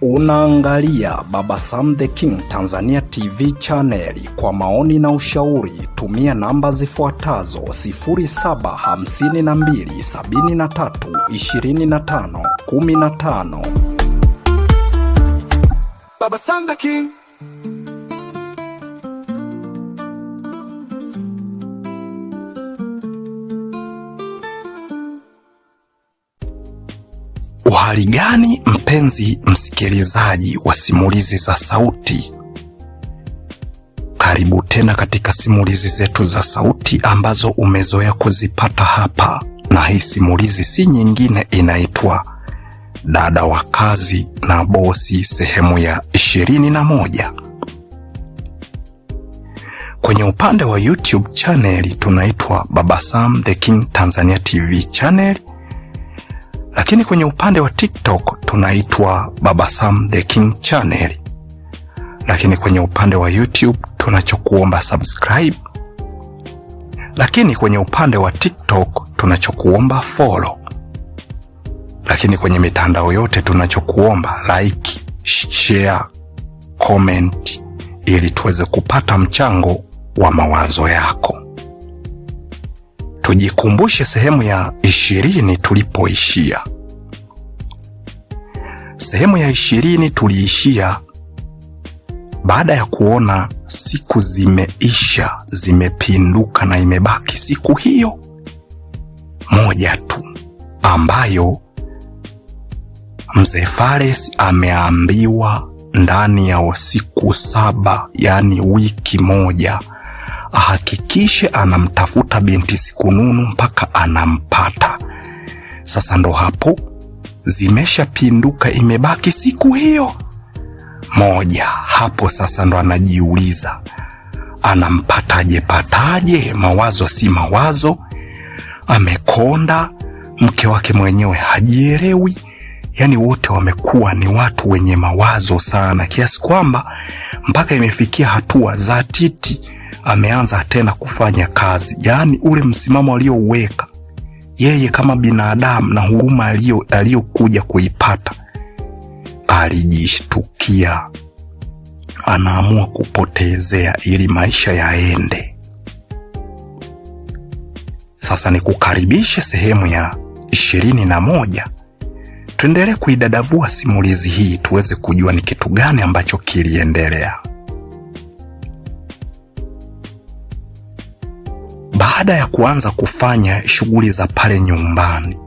Unaangalia Baba Sam the King Tanzania TV channel. Kwa maoni na ushauri tumia namba zifuatazo 0752732515. Baba Sam the King. Uhali gani mpenzi msikilizaji wa simulizi za sauti? Karibu tena katika simulizi zetu za sauti ambazo umezoea kuzipata hapa, na hii simulizi si nyingine, inaitwa Dada wa Kazi na Bosi sehemu ya 21. Kwenye upande wa YouTube channel tunaitwa Baba Sam the King Tanzania TV channel. Lakini kwenye upande wa TikTok tunaitwa Baba Sam the King channel. Lakini kwenye upande wa YouTube tunachokuomba subscribe. Lakini kwenye upande wa TikTok tunachokuomba follow. Lakini kwenye mitandao yote tunachokuomba like, share, comment ili tuweze kupata mchango wa mawazo yako. Tujikumbushe sehemu ya 20 tulipoishia. Sehemu ya 20 tuliishia baada ya kuona siku zimeisha, zimepinduka na imebaki siku hiyo moja tu ambayo Mzee Fares ameambiwa ndani ya siku 7, yani wiki moja, ahakikishe anamtafuta binti Sikununu mpaka anampata. Sasa ndo hapo zimeshapinduka, imebaki siku hiyo moja. Hapo sasa ndo anajiuliza anampataje pataje, mawazo si mawazo, amekonda, mke wake mwenyewe hajielewi. Yani wote wamekuwa ni watu wenye mawazo sana, kiasi kwamba mpaka imefikia hatua za Titi ameanza tena kufanya kazi. Yani ule msimamo aliouweka yeye kama binadamu na huruma aliyokuja kuipata, alijishtukia anaamua kupotezea ili maisha yaende. Sasa ni kukaribishe sehemu ya 21. Tuendelee kuidadavua simulizi hii tuweze kujua ni kitu gani ambacho kiliendelea. Baada ya kuanza kufanya shughuli za pale nyumbani,